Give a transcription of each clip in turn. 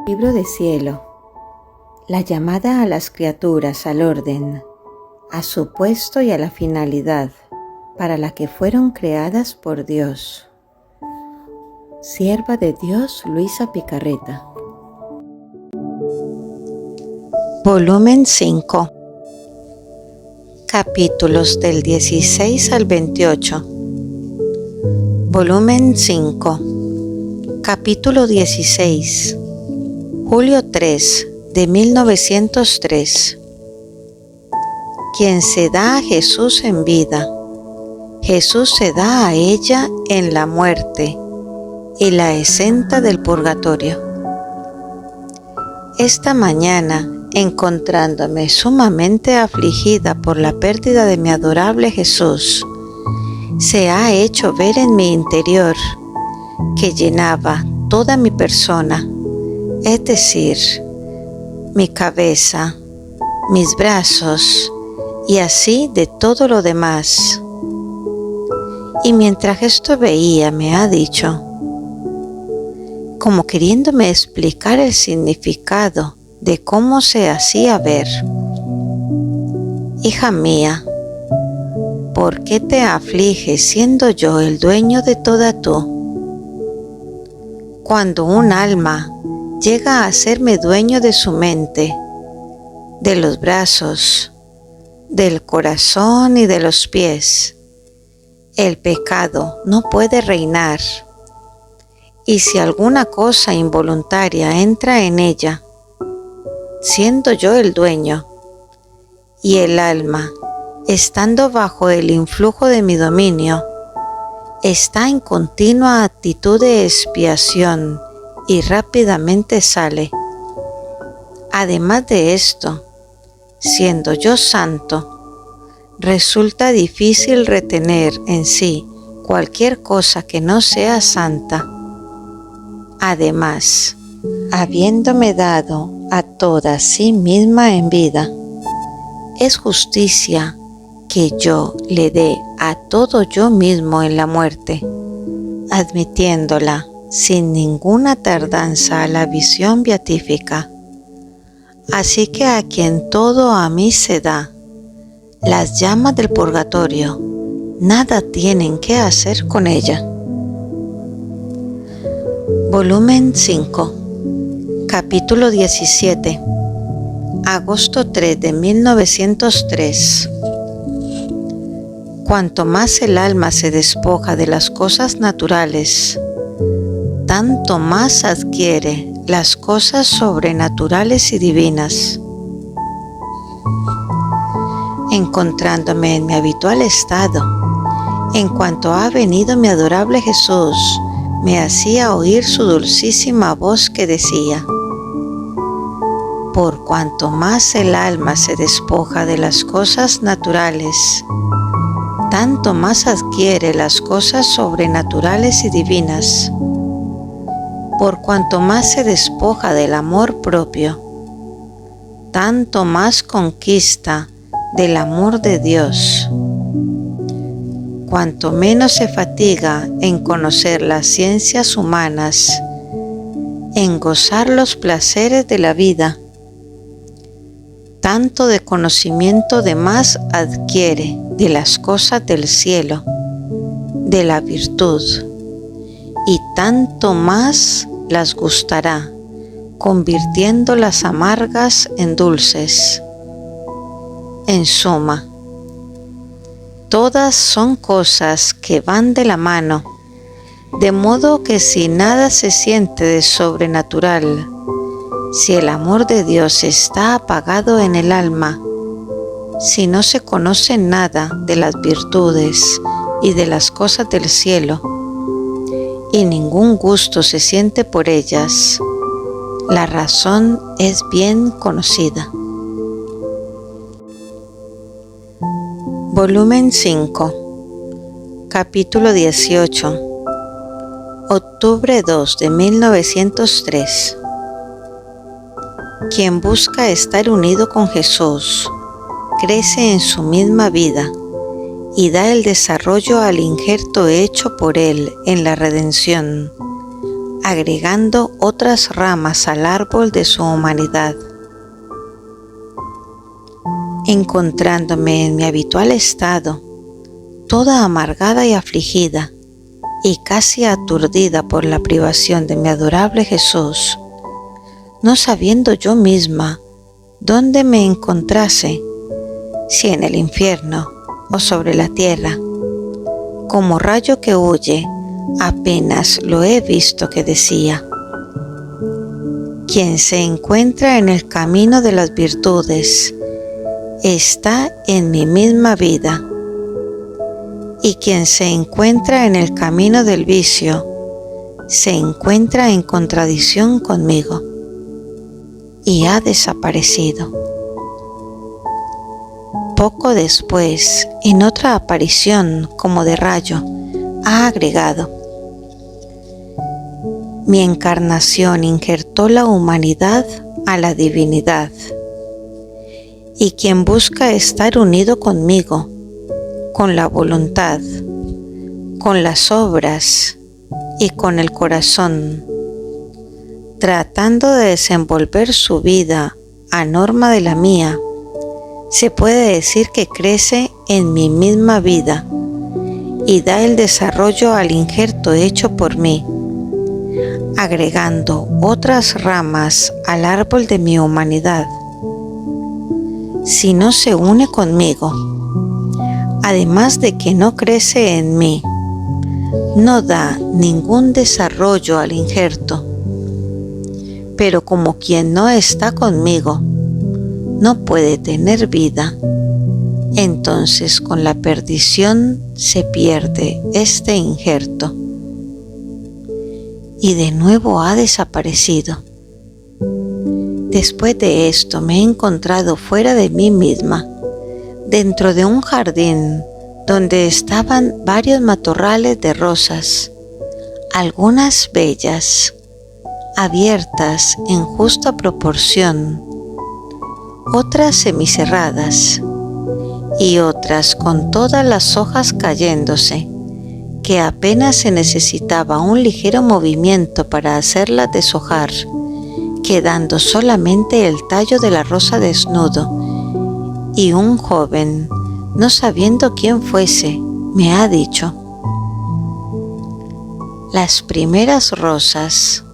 Libro de cielo. La llamada a las criaturas al orden, a su puesto y a la finalidad para la que fueron creadas por Dios. Sierva de Dios Luisa Picarreta. Volumen 5. Capítulos del 16 al 28. Volumen 5. Capítulo 16. Julio 3 de 1903. Quien se da a Jesús en vida, Jesús se da a ella en la muerte y la exenta del purgatorio. Esta mañana, encontrándome sumamente afligida por la pérdida de mi adorable Jesús, se ha hecho ver en mi interior, que llenaba toda mi persona, es decir, mi cabeza, mis brazos y así de todo lo demás. Y mientras esto veía, me ha dicho, como queriéndome explicar el significado de cómo se hacía ver: hija mía, ¿por qué te afliges siendo yo el dueño de toda tú? Cuando un alma llega a serme dueño de su mente, de los brazos, del corazón y de los pies, el pecado no puede reinar. Y si alguna cosa involuntaria entra en ella, siendo yo el dueño, y el alma, estando bajo el influjo de mi dominio, está en continua actitud de expiación y rápidamente sale. Además de esto, siendo yo santo, resulta difícil retener en sí cualquier cosa que no sea santa. Además, habiéndome dado a toda sí misma en vida, es justicia que yo le dé a todo yo mismo en la muerte, admitiéndola sin ninguna tardanza a la visión beatífica. Así que a quien todo a mí se da, las llamas del purgatorio nada tienen que hacer con ella. Volumen 5. Capítulo 17. Agosto 3 de 1903. Cuanto más el alma se despoja de las cosas naturales, tanto más adquiere las cosas sobrenaturales y divinas. Encontrándome en mi habitual estado, en cuanto ha venido mi adorable Jesús, me hacía oír su dulcísima voz que decía: por cuanto más el alma se despoja de las cosas naturales, tanto más adquiere las cosas sobrenaturales y divinas. Por cuanto más se despoja del amor propio, tanto más conquista del amor de Dios. Cuanto menos se fatiga en conocer las ciencias humanas, en gozar los placeres de la vida, tanto de conocimiento de más adquiere de las cosas del cielo, de la virtud, y tanto más las gustará, convirtiendo las amargas en dulces. En suma, todas son cosas que van de la mano, de modo que si nada se siente de sobrenatural, si el amor de Dios está apagado en el alma, si no se conoce nada de las virtudes y de las cosas del cielo, y ningún gusto se siente por ellas, la razón es bien conocida. Volumen 5. Capítulo 18. Octubre 2 de 1903. Quien busca estar unido con Jesús, crece en su misma vida y da el desarrollo al injerto hecho por Él en la redención, agregando otras ramas al árbol de su humanidad. Encontrándome en mi habitual estado, toda amargada y afligida, y casi aturdida por la privación de mi adorable Jesús, no sabiendo yo misma dónde me encontrase, si en el infierno o sobre la tierra, como rayo que huye, apenas lo he visto que decía: quien se encuentra en el camino de las virtudes está en mi misma vida, y quien se encuentra en el camino del vicio se encuentra en contradicción conmigo, y ha desaparecido. Poco después, en otra aparición como de rayo, ha agregado: mi encarnación injertó la humanidad a la divinidad, y quien busca estar unido conmigo, con la voluntad, con las obras y con el corazón, tratando de desenvolver su vida a norma de la mía, se puede decir que crece en mi misma vida y da el desarrollo al injerto hecho por mí, agregando otras ramas al árbol de mi humanidad. Si no se une conmigo, además de que no crece en mí, no da ningún desarrollo al injerto. Pero como quien no está conmigo no puede tener vida, entonces con la perdición se pierde este injerto, y de nuevo ha desaparecido. Después de esto me he encontrado fuera de mí misma, dentro de un jardín donde estaban varios matorrales de rosas, algunas bellas, abiertas en justa proporción, otras semicerradas y otras con todas las hojas cayéndose, que apenas se necesitaba un ligero movimiento para hacerlas deshojar, quedando solamente el tallo de la rosa desnudo. Y un joven, no sabiendo quién fuese, me ha dicho: las primeras rosas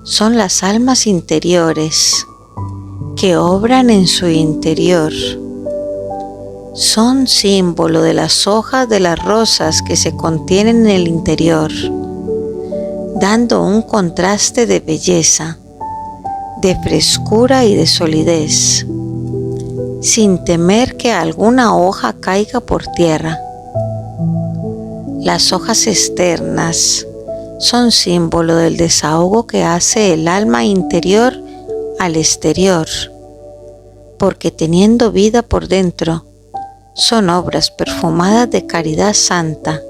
son las almas interiores que obran en su interior. Son símbolo de las hojas de las rosas que se contienen en el interior, dando un contraste de belleza, de frescura y de solidez, sin temer que alguna hoja caiga por tierra. Las hojas externas son símbolo del desahogo que hace el alma interior al exterior, porque teniendo vida por dentro, son obras perfumadas de caridad santa,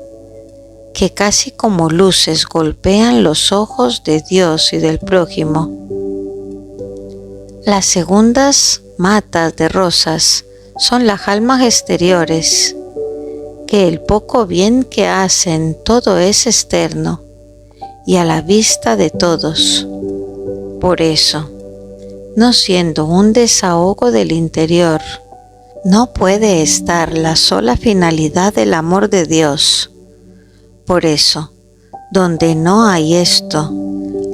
que casi como luces golpean los ojos de Dios y del prójimo. Las segundas matas de rosas son las almas exteriores, que el poco bien que hacen todo es externo y a la vista de todos. Por eso, no siendo un desahogo del interior, no puede estar la sola finalidad del amor de Dios. Por eso, donde no hay esto,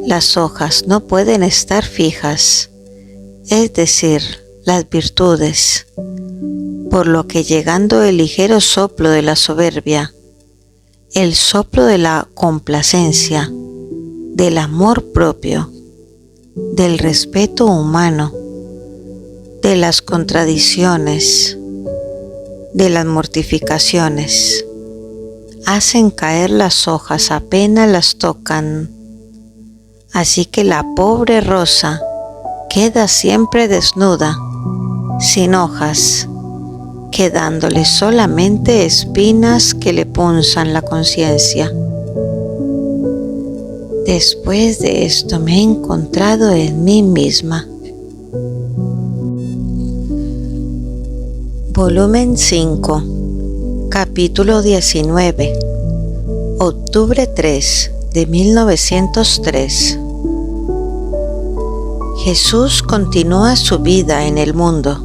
las hojas no pueden estar fijas, es decir, las virtudes, por lo que llegando el ligero soplo de la soberbia, el soplo de la complacencia, del amor propio, del respeto humano, de las contradicciones, de las mortificaciones, hacen caer las hojas apenas las tocan, así que la pobre rosa queda siempre desnuda, sin hojas, quedándole solamente espinas que le punzan la conciencia. Después de esto me he encontrado en mí misma. Volumen 5, capítulo 19, octubre 3 de 1903. Jesús continúa su vida en el mundo,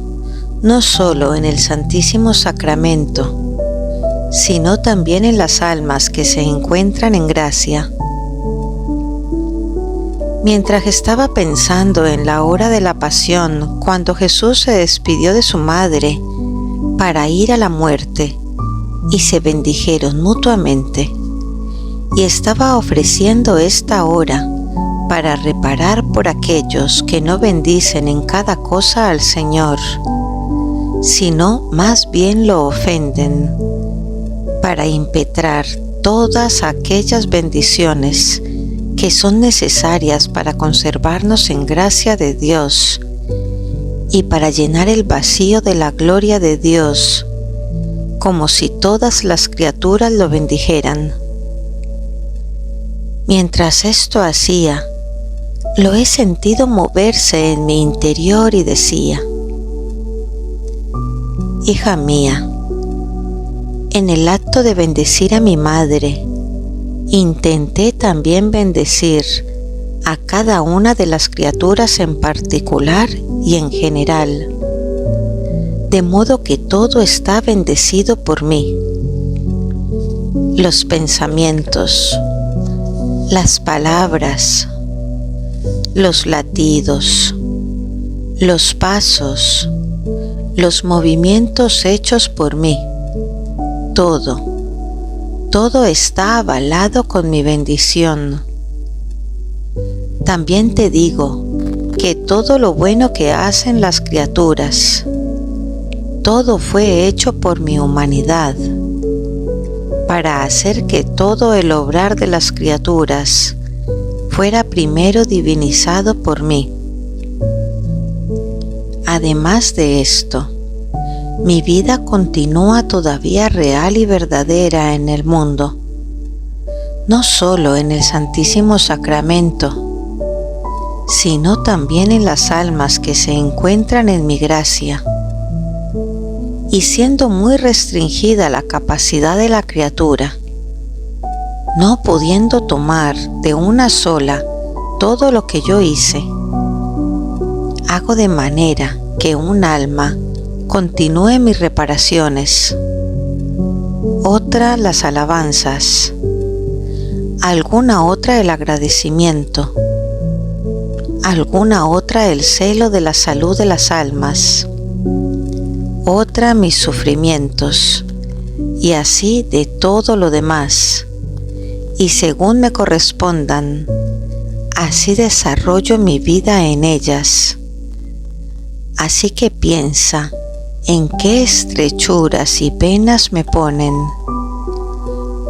no solo en el Santísimo Sacramento, sino también en las almas que se encuentran en gracia. Mientras estaba pensando en la hora de la pasión, cuando Jesús se despidió de su madre para ir a la muerte, y se bendijeron mutuamente, y estaba ofreciendo esta hora para reparar por aquellos que no bendicen en cada cosa al Señor, sino más bien lo ofenden, para impetrar todas aquellas bendiciones que son necesarias para conservarnos en gracia de Dios y para llenar el vacío de la gloria de Dios, como si todas las criaturas lo bendijeran. Mientras esto hacía, lo he sentido moverse en mi interior y decía: hija mía, en el acto de bendecir a mi madre, intenté también bendecir a cada una de las criaturas en particular y en general, de modo que todo está bendecido por mí. Los pensamientos, las palabras, los latidos, los pasos, los movimientos hechos por mí, todo está avalado con mi bendición. También te digo que todo lo bueno que hacen las criaturas, todo fue hecho por mi humanidad, para hacer que todo el obrar de las criaturas fuera primero divinizado por mí. Además de esto, mi vida continúa todavía real y verdadera en el mundo, no solo en el Santísimo Sacramento, sino también en las almas que se encuentran en mi gracia. Y siendo muy restringida la capacidad de la criatura, no pudiendo tomar de una sola todo lo que yo hice, hago de manera que un alma continúe mis reparaciones, otra las alabanzas, alguna otra el agradecimiento, alguna otra el celo de la salud de las almas, otra mis sufrimientos, y así de todo lo demás, y según me correspondan, así desarrollo mi vida en ellas. Así que piensa en qué estrechuras y penas me ponen,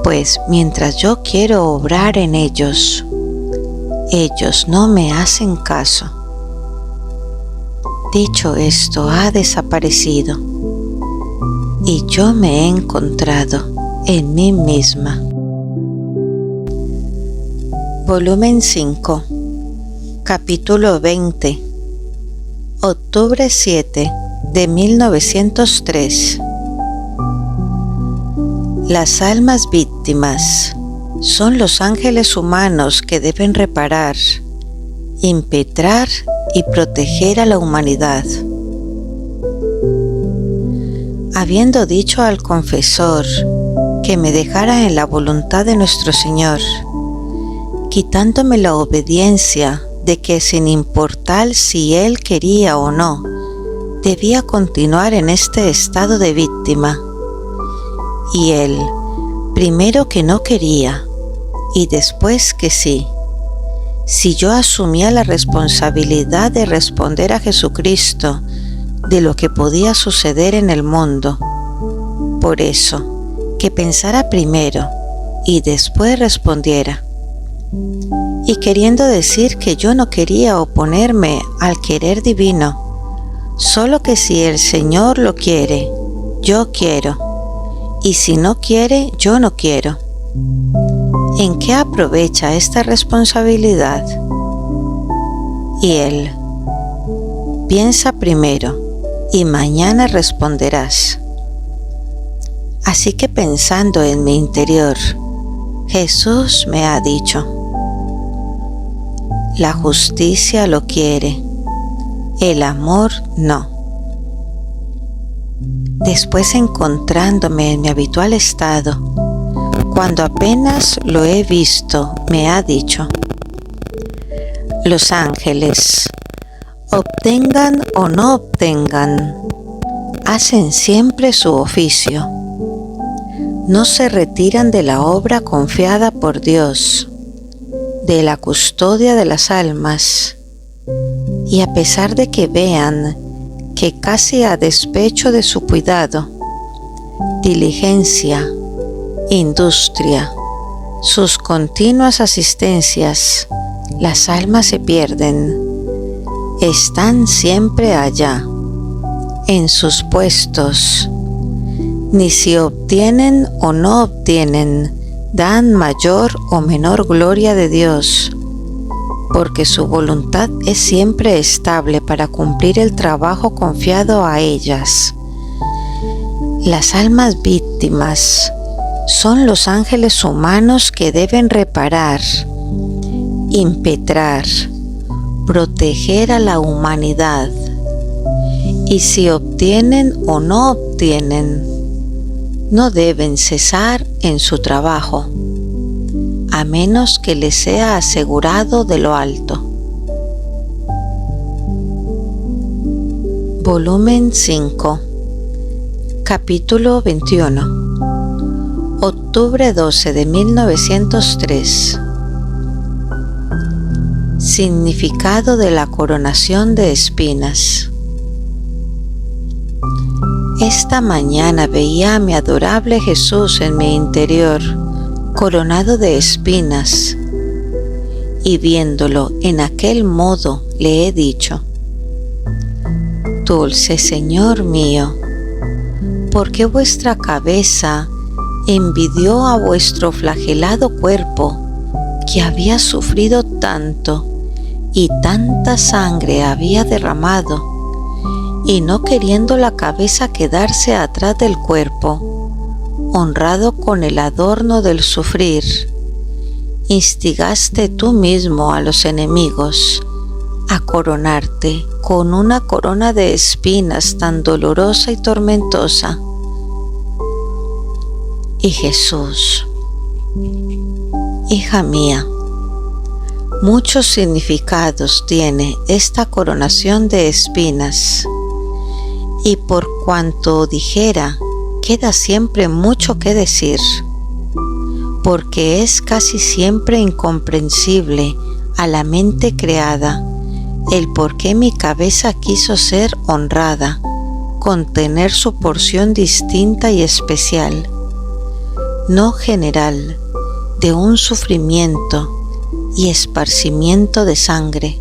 pues mientras yo quiero obrar en ellos, ellos no me hacen caso. Dicho esto, ha desaparecido, y yo me he encontrado en mí misma. Volumen 5, capítulo 20, octubre 7 de 1903. Las almas víctimas son los ángeles humanos que deben reparar, impetrar y proteger a la humanidad. Habiendo dicho al confesor que me dejara en la voluntad de nuestro Señor, quitándome la obediencia de que sin importar si él quería o no, debía continuar en este estado de víctima, y él, primero que no quería, y después que sí, si yo asumía la responsabilidad de responder a Jesucristo de lo que podía suceder en el mundo, por eso, que pensara primero y después respondiera, y queriendo decir que yo no quería oponerme al querer divino, solo que si el Señor lo quiere, yo quiero, y si no quiere, yo no quiero. ¿En qué aprovecha esta responsabilidad? Y él: piensa primero, y mañana responderás. Así que pensando en mi interior, Jesús me ha dicho: la justicia lo quiere, el amor no. Después, encontrándome en mi habitual estado, cuando apenas lo he visto, me ha dicho: los ángeles, obtengan o no obtengan, hacen siempre su oficio. No se retiran de la obra confiada por Dios, de la custodia de las almas, y a pesar de que vean que casi a despecho de su cuidado, diligencia, industria, sus continuas asistencias, las almas se pierden, están siempre allá, en sus puestos, ni si obtienen o no obtienen, dan mayor o menor gloria de Dios, porque su voluntad es siempre estable para cumplir el trabajo confiado a ellas. Las almas víctimas son los ángeles humanos que deben reparar, impetrar, proteger a la humanidad, y si obtienen o no obtienen, no deben cesar en su trabajo, a menos que les sea asegurado de lo alto. Volumen 5, capítulo 21, octubre 12 de 1903. Significado de la coronación de espinas. Esta mañana veía a mi adorable Jesús en mi interior, coronado de espinas, y viéndolo en aquel modo le he dicho: dulce Señor mío, ¿por qué vuestra cabeza envidió a vuestro flagelado cuerpo, que había sufrido tanto y tanta sangre había derramado, y no queriendo la cabeza quedarse atrás del cuerpo, honrado con el adorno del sufrir, instigaste tú mismo a los enemigos a coronarte con una corona de espinas tan dolorosa y tormentosa? Y Jesús: hija mía, muchos significados tiene esta coronación de espinas, y por cuanto dijera, queda siempre mucho que decir, porque es casi siempre incomprensible a la mente creada el por qué mi cabeza quiso ser honrada, con tener su porción distinta y especial, no general, de un sufrimiento y esparcimiento de sangre,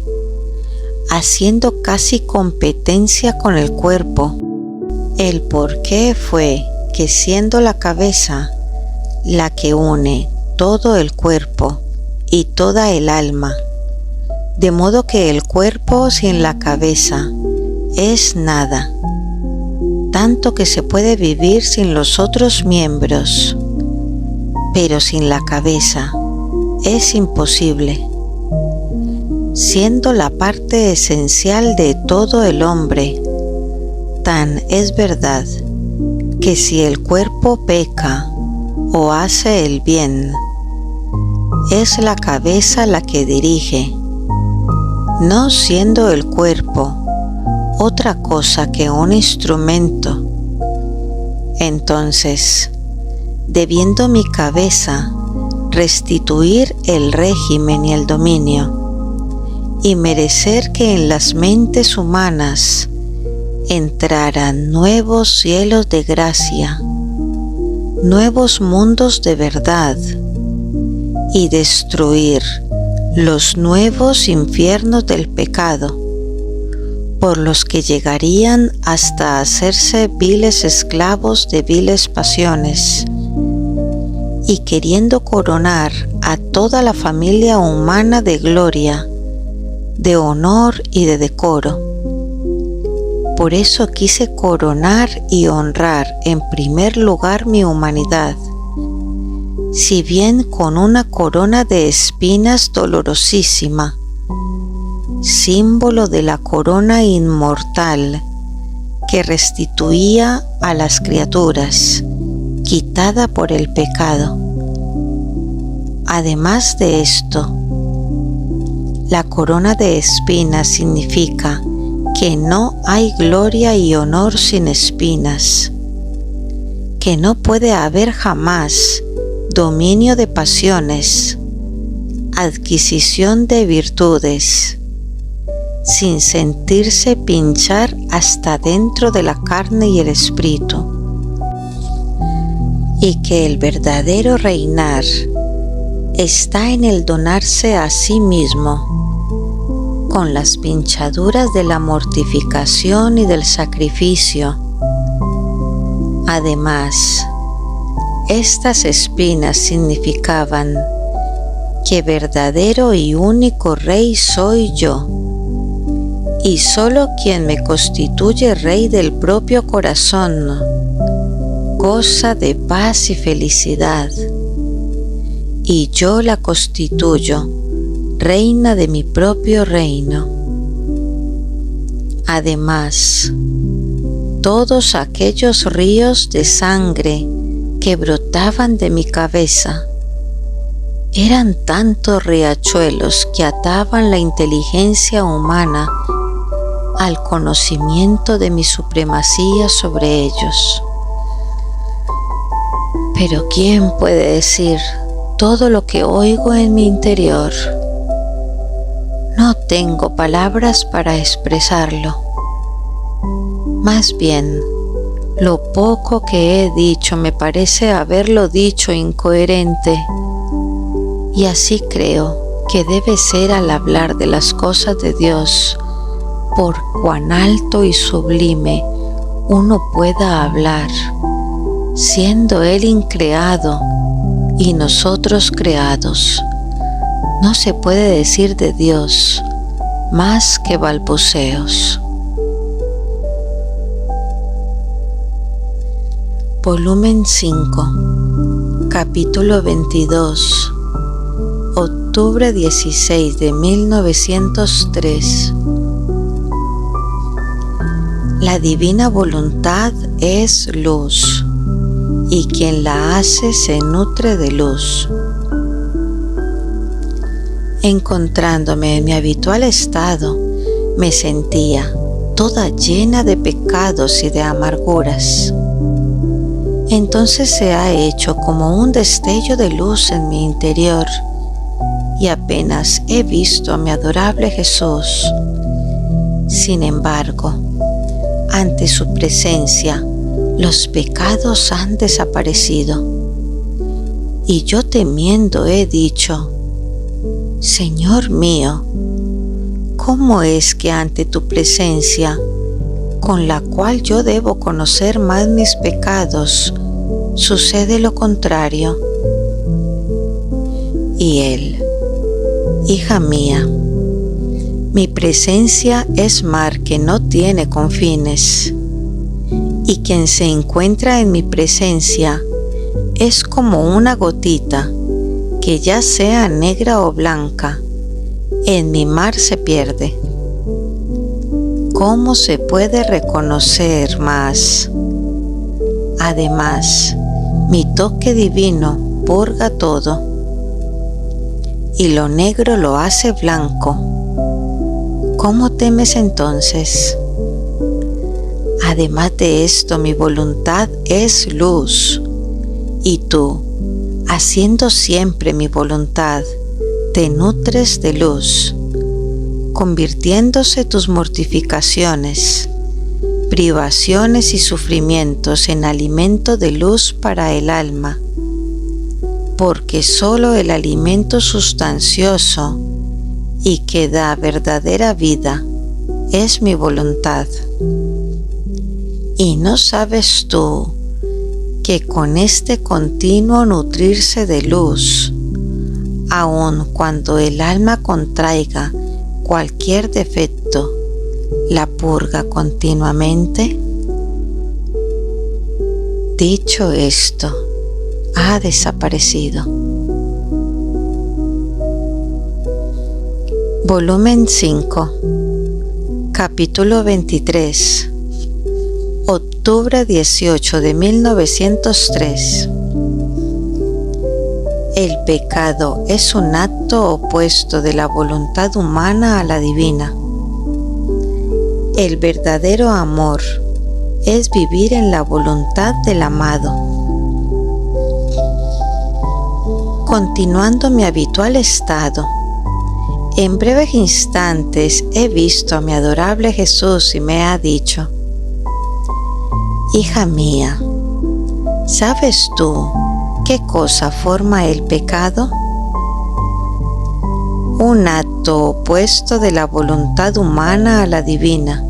haciendo casi competencia con el cuerpo. El por qué fue que, siendo la cabeza la que une todo el cuerpo y toda el alma, de modo que el cuerpo sin la cabeza es nada, tanto que se puede vivir sin los otros miembros, pero sin la cabeza es imposible, siendo la parte esencial de todo el hombre. Tan es verdad que si el cuerpo peca o hace el bien, es la cabeza la que dirige, no siendo el cuerpo otra cosa que un instrumento. Entonces, debiendo mi cabeza restituir el régimen y el dominio, y merecer que en las mentes humanas entraran nuevos cielos de gracia, nuevos mundos de verdad, y destruir los nuevos infiernos del pecado, por los que llegarían hasta hacerse viles esclavos de viles pasiones, y queriendo coronar a toda la familia humana de gloria, de honor y de decoro. Por eso quise coronar y honrar en primer lugar mi humanidad, si bien con una corona de espinas dolorosísima, símbolo de la corona inmortal que restituía a las criaturas, quitada por el pecado. Además de esto, la corona de espinas significa que no hay gloria y honor sin espinas, que no puede haber jamás dominio de pasiones, adquisición de virtudes, sin sentirse pinchar hasta dentro de la carne y el espíritu, y que el verdadero reinar está en el donarse a sí mismo, con las pinchaduras de la mortificación y del sacrificio. Además, estas espinas significaban que verdadero y único rey soy yo, y solo quien me constituye rey del propio corazón goza de paz y felicidad, y yo la constituyo reina de mi propio reino. Además, todos aquellos ríos de sangre que brotaban de mi cabeza eran tantos riachuelos que ataban la inteligencia humana al conocimiento de mi supremacía sobre ellos. Pero ¿quién puede decir todo lo que oigo en mi interior? No tengo palabras para expresarlo. Más bien, lo poco que he dicho me parece haberlo dicho incoherente, y así creo que debe ser al hablar de las cosas de Dios, por cuán alto y sublime uno pueda hablar, siendo Él increado y nosotros creados. No se puede decir de Dios más que balbuceos. Volumen 5, capítulo 22, octubre 16 de 1903. La divina voluntad es luz, y quien la hace se nutre de luz. Encontrándome en mi habitual estado, me sentía toda llena de pecados y de amarguras. Entonces se ha hecho como un destello de luz en mi interior, y apenas he visto a mi adorable Jesús. Sin embargo, ante su presencia, los pecados han desaparecido, y yo temiendo he dicho: Señor mío, ¿cómo es que ante tu presencia, con la cual yo debo conocer más mis pecados, sucede lo contrario? Y él: hija mía, mi presencia es mar que no tiene confines, y quien se encuentra en mi presencia es como una gotita que, ya sea negra o blanca, en mi mar se pierde. ¿Cómo se puede reconocer más? Además, mi toque divino purga todo, y lo negro lo hace blanco. ¿Cómo temes entonces? Además de esto, mi voluntad es luz, y tú, haciendo siempre mi voluntad, te nutres de luz, convirtiéndose tus mortificaciones, privaciones y sufrimientos en alimento de luz para el alma, porque solo el alimento sustancioso y que da verdadera vida es mi voluntad. ¿Y no sabes tú que con este continuo nutrirse de luz, aun cuando el alma contraiga cualquier defecto, la purga continuamente? Dicho esto, ha desaparecido. Volumen 5, capítulo 23, octubre 18 de 1903. El pecado es un acto opuesto de la voluntad humana a la divina. El verdadero amor es vivir en la voluntad del amado. Continuando mi habitual estado, en breves instantes he visto a mi adorable Jesús y me ha dicho: hija mía, ¿sabes tú qué cosa forma el pecado? Un acto opuesto de la voluntad humana a la divina.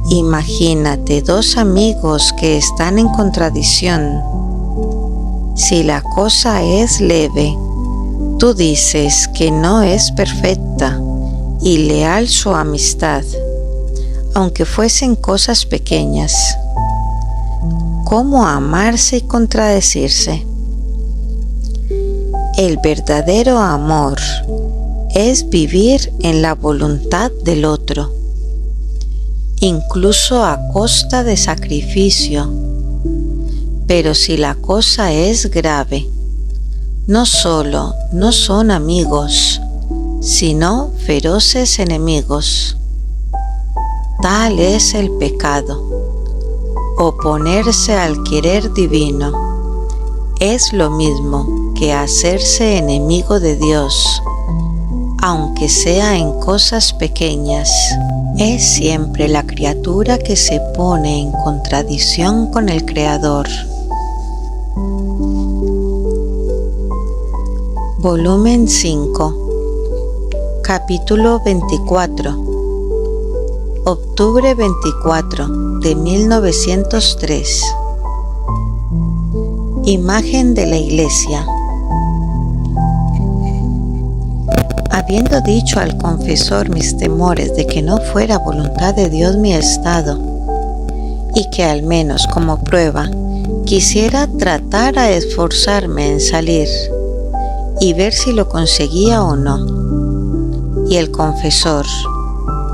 Imagínate dos amigos que están en contradicción. Si la cosa es leve, tú dices que no es perfecta y leal su amistad, aunque fuesen cosas pequeñas. ¿Cómo amarse y contradecirse? El verdadero amor es vivir en la voluntad del otro, incluso a costa de sacrificio. Pero si la cosa es grave, no solo no son amigos, sino feroces enemigos. Tal es el pecado. Oponerse al querer divino es lo mismo que hacerse enemigo de Dios, aunque sea en cosas pequeñas. Es siempre la criatura que se pone en contradicción con el Creador. Volumen 5, capítulo 24, octubre 24 de 1903. Imagen de la Iglesia. Habiendo dicho al confesor mis temores de que no fuera voluntad de Dios mi estado, y que al menos como prueba quisiera tratar a esforzarme en salir y ver si lo conseguía o no, y el confesor,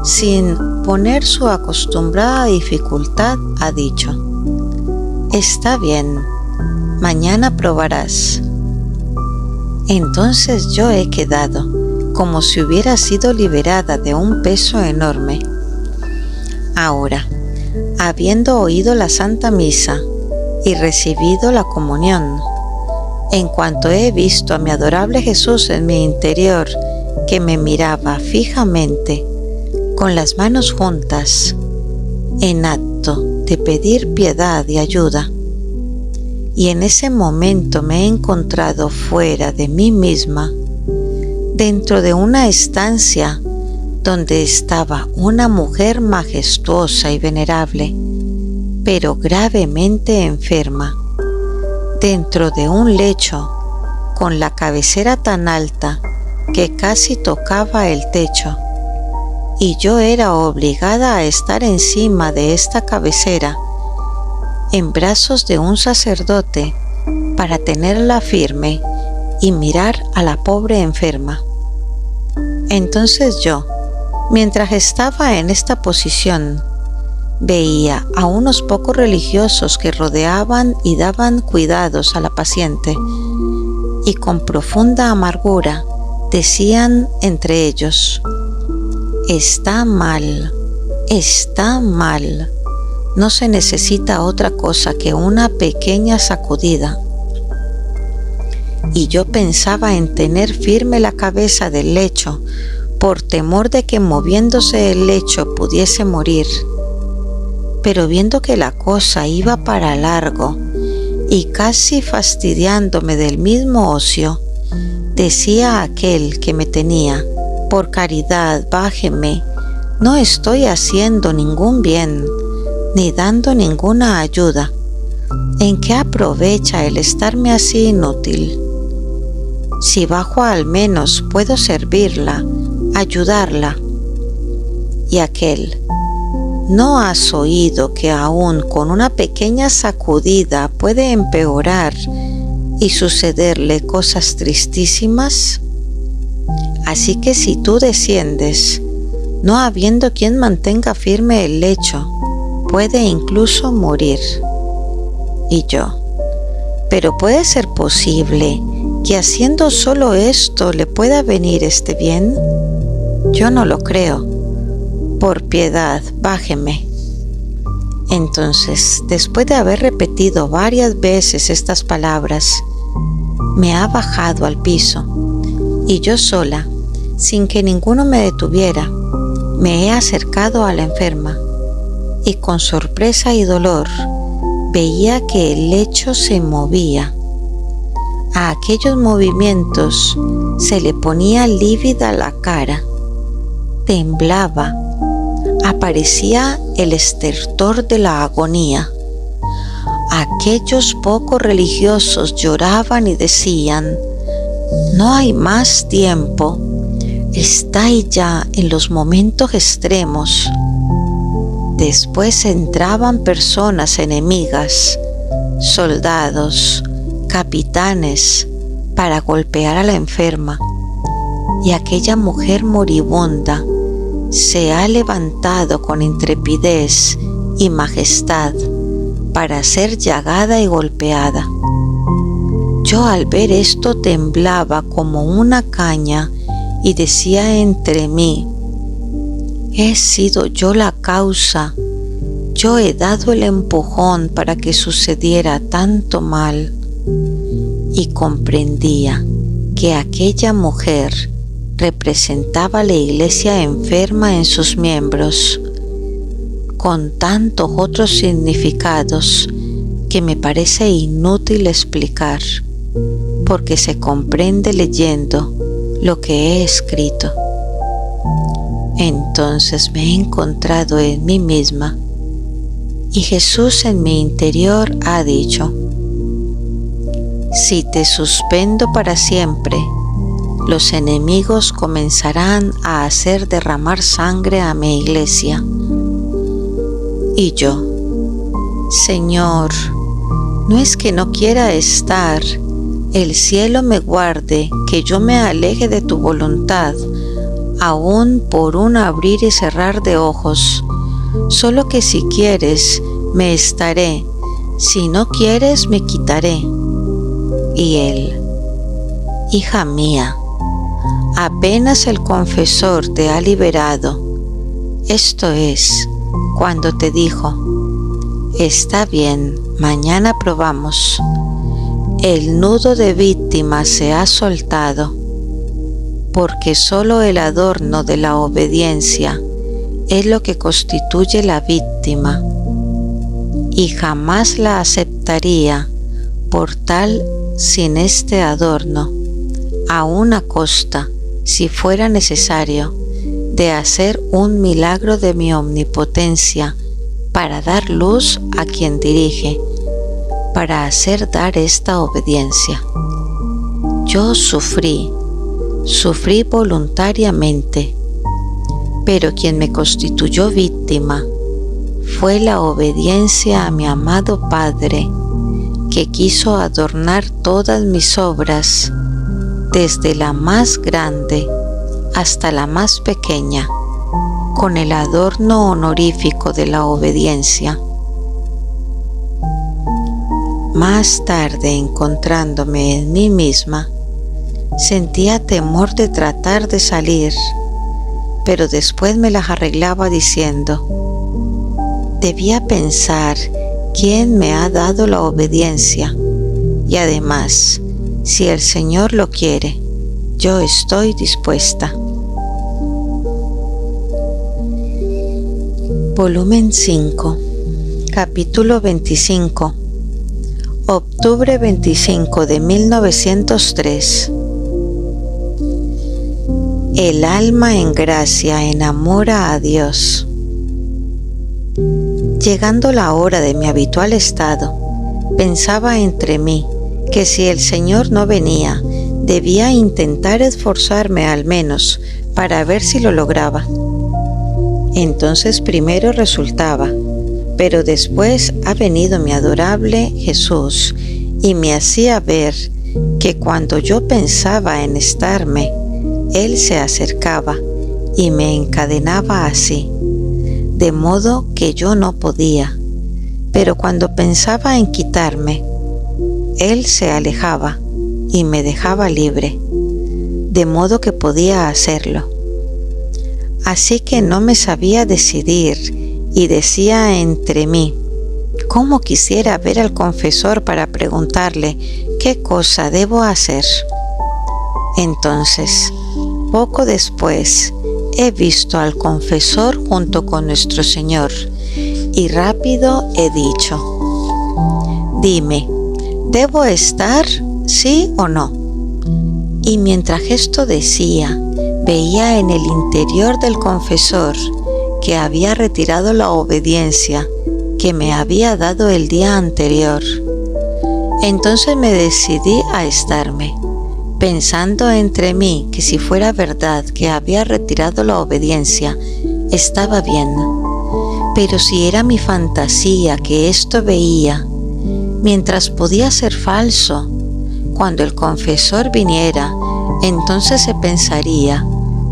sin poner su acostumbrada dificultad, ha dicho: está bien, mañana probarás. Entonces yo he quedado como si hubiera sido liberada de un peso enorme. Ahora, habiendo oído la Santa Misa y recibido la comunión, en cuanto he visto a mi adorable Jesús en mi interior, que me miraba fijamente, con las manos juntas, en acto de pedir piedad y ayuda, y en ese momento me he encontrado fuera de mí misma, dentro de una estancia donde estaba una mujer majestuosa y venerable, pero gravemente enferma, dentro de un lecho, con la cabecera tan alta que casi tocaba el techo, y yo era obligada a estar encima de esta cabecera, en brazos de un sacerdote, para tenerla firme y mirar a la pobre enferma. Entonces yo, mientras estaba en esta posición, veía a unos pocos religiosos que rodeaban y daban cuidados a la paciente, y con profunda amargura decían entre ellos: está mal, no se necesita otra cosa que una pequeña sacudida. Y yo pensaba en tener firme la cabeza del lecho, por temor de que moviéndose el lecho pudiese morir. Pero viendo que la cosa iba para largo y casi fastidiándome del mismo ocio, decía a aquel que me tenía: por caridad, bájeme, no estoy haciendo ningún bien, ni dando ninguna ayuda. ¿En qué aprovecha el estarme así inútil? Si bajo al menos puedo servirla, ayudarla. Y aquel: ¿no has oído que aún con una pequeña sacudida puede empeorar y sucederle cosas tristísimas? Así que si tú desciendes, no habiendo quien mantenga firme el lecho, puede incluso morir. Y yo, pero puede ser posible que haciendo solo esto le pueda venir este bien. Yo no lo creo. Por piedad, bájeme. Entonces, después de haber repetido varias veces estas palabras, me ha bajado al piso, y yo sola, sin que ninguno me detuviera, me he acercado a la enferma, y con sorpresa y dolor veía que el lecho se movía. A aquellos movimientos se le ponía lívida la cara, temblaba, aparecía el estertor de la agonía. Aquellos pocos religiosos lloraban y decían: no hay más tiempo, estáis ya en los momentos extremos. Después entraban personas enemigas, soldados, capitanes, para golpear a la enferma, y aquella mujer moribunda se ha levantado con intrepidez y majestad para ser llagada y golpeada. Yo al ver esto temblaba como una caña y decía entre mí: he sido yo la causa, yo he dado el empujón para que sucediera tanto mal. Y comprendía que aquella mujer representaba la iglesia enferma en sus miembros, con tantos otros significados que me parece inútil explicar, porque se comprende leyendo lo que he escrito. Entonces me he encontrado en mí misma, y Jesús en mi interior ha dicho: si te suspendo para siempre, los enemigos comenzarán a hacer derramar sangre a mi iglesia. Y yo: Señor, no es que no quiera estar, el cielo me guarde que yo me aleje de tu voluntad, aún por un abrir y cerrar de ojos. Solo que si quieres, me estaré, si no quieres, me quitaré. Y él: hija mía, apenas el confesor te ha liberado, esto es, cuando te dijo: está bien, mañana probamos, el nudo de víctima se ha soltado, porque solo el adorno de la obediencia es lo que constituye la víctima, y jamás la aceptaría por tal sin este adorno, aun a costa, si fuera necesario, de hacer un milagro de mi omnipotencia para dar luz a quien dirige, para hacer dar esta obediencia. Yo sufrí voluntariamente, pero quien me constituyó víctima fue la obediencia a mi amado Padre, que quiso adornar todas mis obras, desde la más grande hasta la más pequeña, con el adorno honorífico de la obediencia. Más tarde, encontrándome en mí misma, sentía temor de tratar de salir, pero después me las arreglaba diciendo: debía pensar quién me ha dado la obediencia, y además, si el Señor lo quiere, yo estoy dispuesta. Volumen 5, capítulo 25, octubre 25 de 1903. El alma en gracia enamora a Dios. Llegando la hora de mi habitual estado, pensaba entre mí que si el Señor no venía, debía intentar esforzarme al menos para ver si lo lograba. Entonces primero resultaba, pero después ha venido mi adorable Jesús y me hacía ver que cuando yo pensaba en estarme, él se acercaba y me encadenaba así, de modo que yo no podía, pero cuando pensaba en quitarme, él se alejaba y me dejaba libre, de modo que podía hacerlo. Así que no me sabía decidir y decía entre mí: ¿cómo quisiera ver al confesor para preguntarle qué cosa debo hacer? Entonces, poco después, he visto al confesor junto con nuestro Señor y rápido he dicho: dime, ¿debo estar, sí o no? Y mientras esto decía, veía en el interior del confesor que había retirado la obediencia que me había dado el día anterior. Entonces me decidí a estarme, pensando entre mí que si fuera verdad que había retirado la obediencia, estaba bien. Pero si era mi fantasía que esto veía, mientras podía ser falso, cuando el confesor viniera, entonces se pensaría,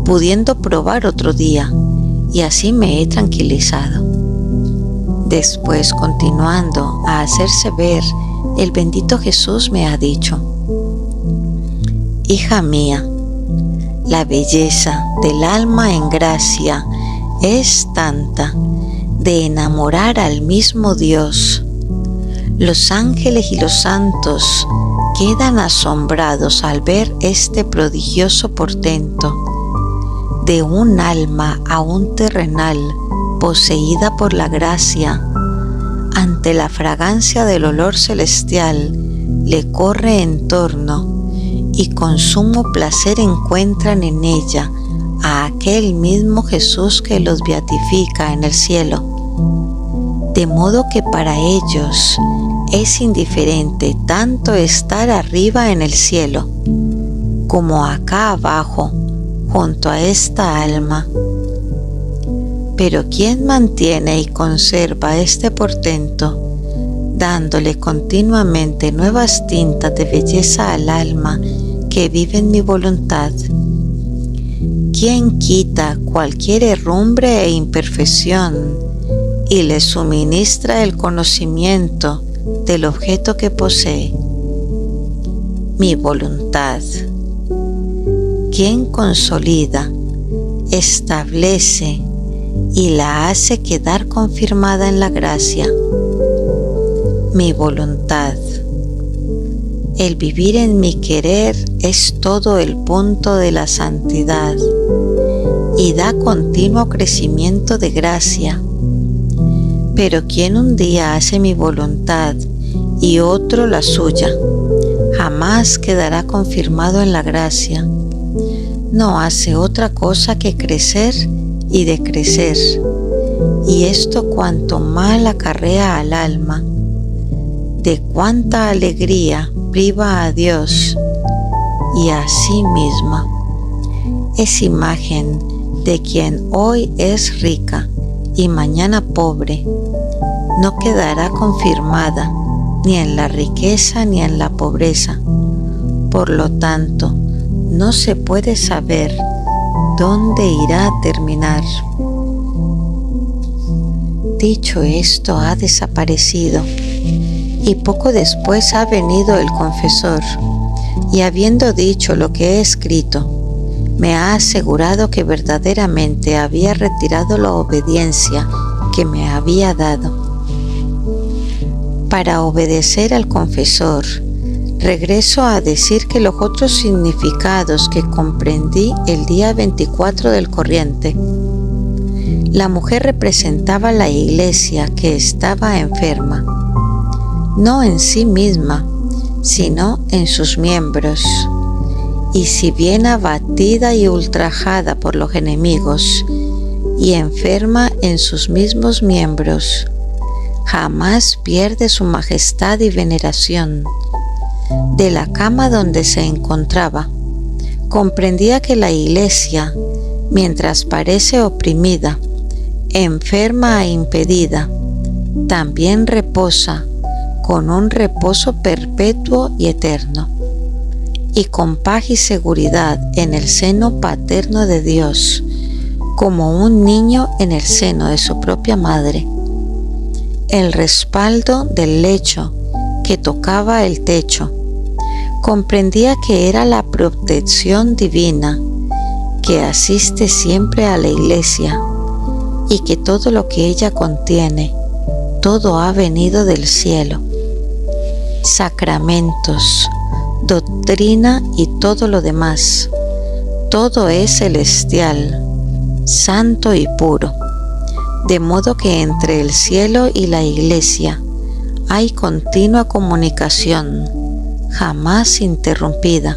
pudiendo probar otro día, y así me he tranquilizado. Después, continuando a hacerse ver, el bendito Jesús me ha dicho: hija mía, la belleza del alma en gracia es tanta de enamorar al mismo Dios. Los ángeles y los santos quedan asombrados al ver este prodigioso portento de un alma aún terrenal poseída por la gracia. Ante la fragancia del olor celestial le corre en torno y con sumo placer encuentran en ella a aquel mismo Jesús que los beatifica en el cielo, de modo que para ellos es indiferente tanto estar arriba en el cielo como acá abajo junto a esta alma. Pero ¿quién mantiene y conserva este portento, dándole continuamente nuevas tintas de belleza al alma que vive en mi voluntad? ¿Quién quita cualquier herrumbre e imperfección y le suministra el conocimiento del objeto que posee? Mi voluntad. ¿Quién consolida, establece y la hace quedar confirmada en la gracia? Mi voluntad. El vivir en mi querer es todo el punto de la santidad y da continuo crecimiento de gracia. Pero quien un día hace mi voluntad y otro la suya, jamás quedará confirmado en la gracia. No hace otra cosa que crecer y decrecer, y esto cuanto mal acarrea al alma, de cuánta alegría priva a Dios y a sí misma. Es imagen de quien hoy es rica y mañana pobre, no quedará confirmada ni en la riqueza ni en la pobreza. Por lo tanto, no se puede saber dónde irá a terminar. Dicho esto, ha desaparecido, y poco después ha venido el confesor, y habiendo dicho lo que he escrito, me ha asegurado que verdaderamente había retirado la obediencia que me había dado. Para obedecer al confesor, regreso a decir que los otros significados que comprendí el día 24 del corriente. La mujer representaba la iglesia que estaba enferma, no en sí misma, sino en sus miembros, y si bien abatida y ultrajada por los enemigos y enferma en sus mismos miembros, jamás pierde su majestad y veneración. De la cama donde se encontraba, comprendía que la iglesia, mientras parece oprimida, enferma e impedida, también reposa con un reposo perpetuo y eterno. y con paz y seguridad en el seno paterno de Dios, como un niño en el seno de su propia madre. El respaldo del lecho que tocaba el techo. Comprendía que era la protección divina que asiste siempre a la Iglesia y que todo lo que ella contiene, todo ha venido del cielo. Sacramentos, doctrina y todo lo demás, todo es celestial, santo y puro, de modo que entre el cielo y la Iglesia hay continua comunicación, jamás interrumpida.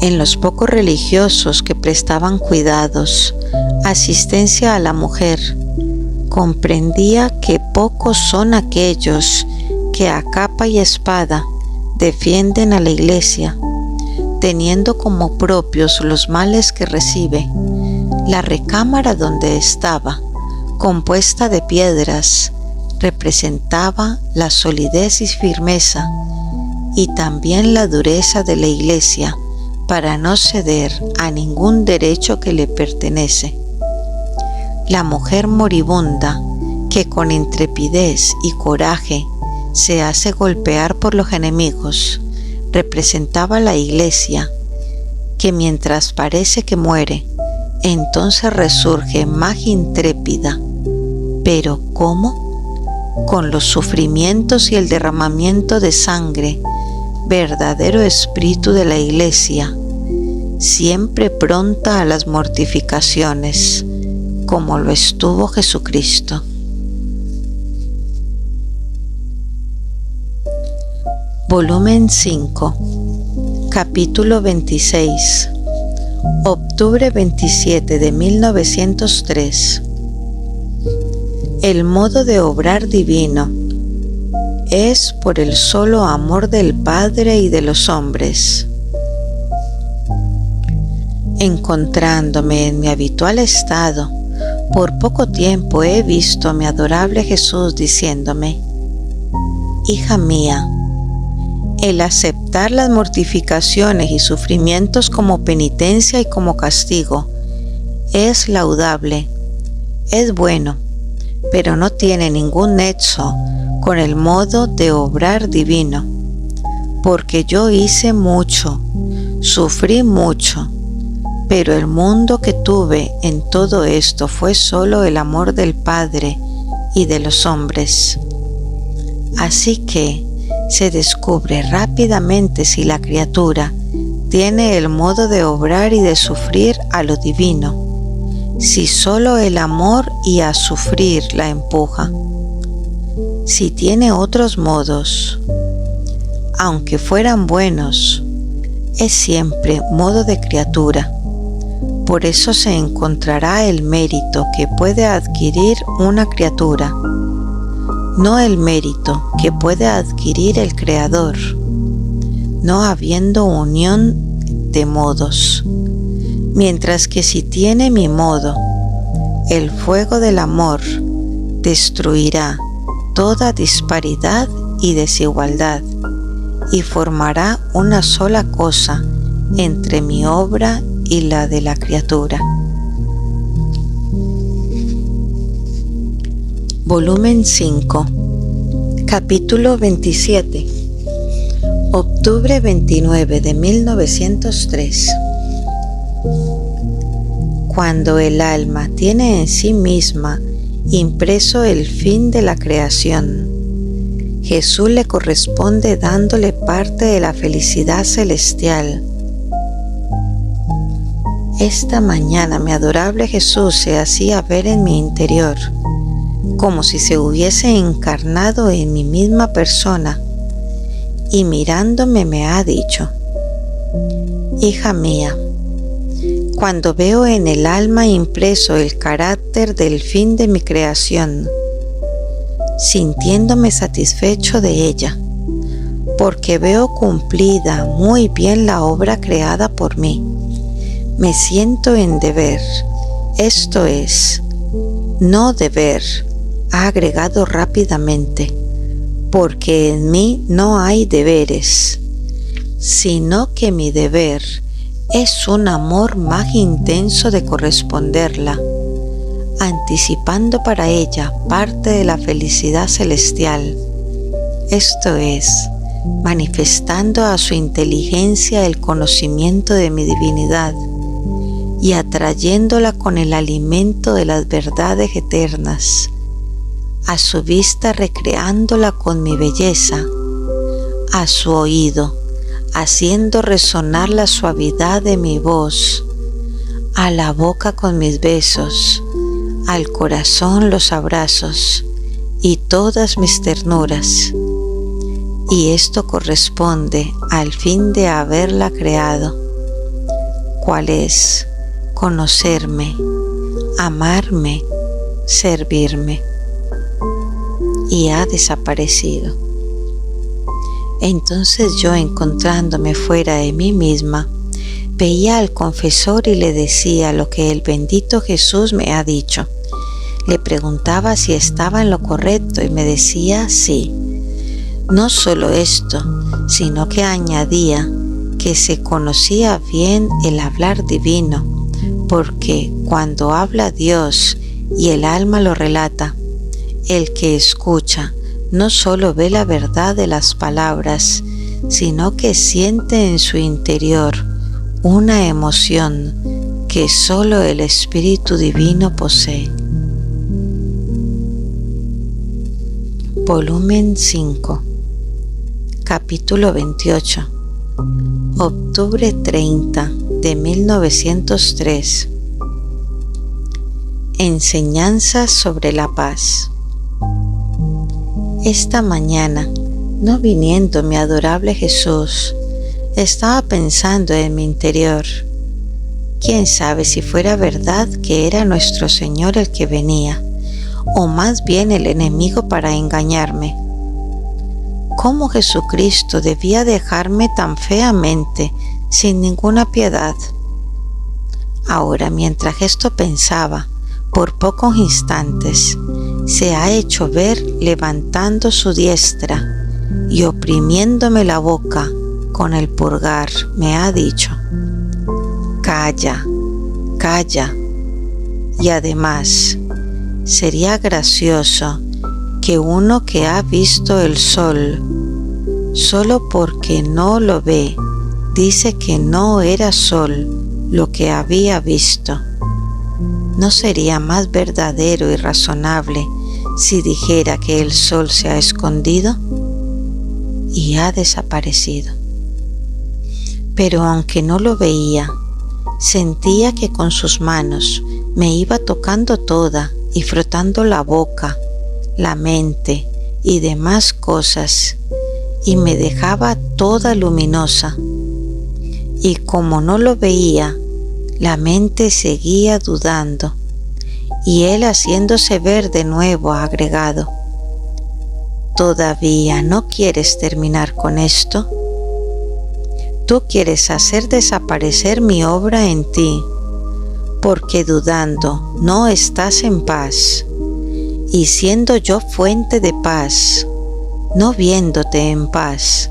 En los pocos religiosos que prestaban cuidados, asistencia a la mujer, comprendía que pocos son aquellos que a capa y espada defienden a la Iglesia, teniendo como propios los males que recibe. La recámara donde estaba, compuesta de piedras, representaba la solidez y firmeza, y también la dureza de la Iglesia para no ceder a ningún derecho que le pertenece. La mujer moribunda, que con intrepidez y coraje se hace golpear por los enemigos, representaba la Iglesia, que mientras parece que muere, entonces resurge más intrépida. ¿Pero cómo? Con los sufrimientos y el derramamiento de sangre, verdadero espíritu de la Iglesia, siempre pronta a las mortificaciones, como lo estuvo Jesucristo. Volumen 5, capítulo 26, octubre 27 de 1903. El modo de obrar divino es por el solo amor del Padre y de los hombres. Encontrándome en mi habitual estado, por poco tiempo he visto a mi adorable Jesús diciéndome: hija mía, el aceptar las mortificaciones y sufrimientos como penitencia y como castigo es laudable, es bueno, pero no tiene ningún nexo con el modo de obrar divino, porque yo hice mucho, sufrí mucho, pero el mundo que tuve en todo esto fue solo el amor del Padre y de los hombres. Así que se descubre rápidamente si la criatura tiene el modo de obrar y de sufrir a lo divino, si solo el amor y a sufrir la empuja. Si tiene otros modos, aunque fueran buenos, es siempre modo de criatura. Por eso se encontrará el mérito que puede adquirir una criatura, no el mérito que puede adquirir el Creador, no habiendo unión de modos. Mientras que si tiene mi modo, el fuego del amor destruirá toda disparidad y desigualdad y formará una sola cosa entre mi obra y la de la criatura. Volumen 5, capítulo 27, octubre 29 de 1903. Cuando el alma tiene en sí misma impreso el fin de la creación, Jesús le corresponde dándole parte de la felicidad celestial. Esta mañana mi adorable Jesús se hacía ver en mi interior, como si se hubiese encarnado en mi misma persona, y mirándome me ha dicho: hija mía, cuando veo en el alma impreso el carácter del fin de mi creación, sintiéndome satisfecho de ella, porque veo cumplida muy bien la obra creada por mí, me siento en deber, esto es, no deber, ha agregado rápidamente, porque en mí no hay deberes, sino que mi deber es un amor más intenso de corresponderla, anticipando para ella parte de la felicidad celestial, esto es, manifestando a su inteligencia el conocimiento de mi divinidad y atrayéndola con el alimento de las verdades eternas, a su vista recreándola con mi belleza, a su oído haciendo resonar la suavidad de mi voz, a la boca con mis besos, al corazón los abrazos y todas mis ternuras. Y esto corresponde al fin de haberla creado, cual es conocerme, amarme, servirme. Y ha desaparecido. Entonces yo, encontrándome fuera de mí misma, veía al confesor y le decía lo que el bendito Jesús me ha dicho. Le preguntaba si estaba en lo correcto y me decía sí. No solo esto, sino que añadía que se conocía bien el hablar divino, porque cuando habla Dios y el alma lo relata, el que escucha no solo ve la verdad de las palabras, sino que siente en su interior una emoción que solo el Espíritu Divino posee. Volumen 5, capítulo 28, octubre 30 de 1903. Enseñanzas sobre la paz. Esta mañana, no viniendo mi adorable Jesús, estaba pensando en mi interior. ¿Quién sabe si fuera verdad que era nuestro Señor el que venía, o más bien el enemigo para engañarme? ¿Cómo Jesucristo debía dejarme tan feamente, sin ninguna piedad? Ahora, mientras esto pensaba, por pocos instantes, se ha hecho ver levantando su diestra y oprimiéndome la boca con el pulgar, me ha dicho: calla, calla. Y además, sería gracioso que uno que ha visto el sol, solo porque no lo ve, dice que no era sol lo que había visto. ¿No sería más verdadero y razonable si dijera que el sol se ha escondido y ha desaparecido? Pero aunque no lo veía, sentía que con sus manos me iba tocando toda y frotando la boca, la mente y demás cosas, y me dejaba toda luminosa. Y como no lo veía, la mente seguía dudando, y él haciéndose ver de nuevo ha agregado: ¿todavía no quieres terminar con esto? Tú quieres hacer desaparecer mi obra en ti, porque dudando no estás en paz, y siendo yo fuente de paz, no viéndote en paz,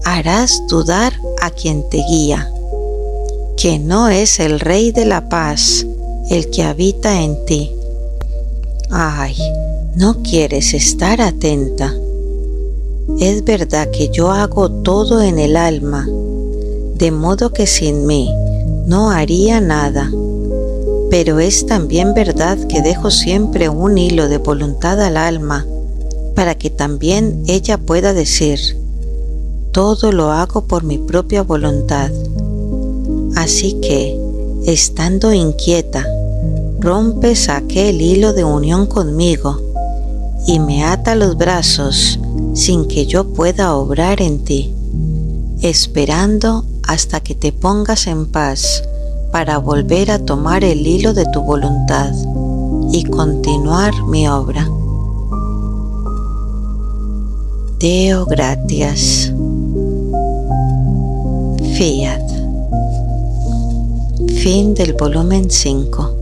harás dudar a quien te guía, que no es el Rey de la paz el que habita en ti. Ay, ¿no quieres estar atenta? Es verdad que yo hago todo en el alma, de modo que sin mí no haría nada, pero es también verdad que dejo siempre un hilo de voluntad al alma, para que también ella pueda decir: todo lo hago por mi propia voluntad. Así que, estando inquieta, rompes aquel hilo de unión conmigo y me ata los brazos sin que yo pueda obrar en ti, esperando hasta que te pongas en paz para volver a tomar el hilo de tu voluntad y continuar mi obra. Deo gratias. Fiat. Fin del volumen 5.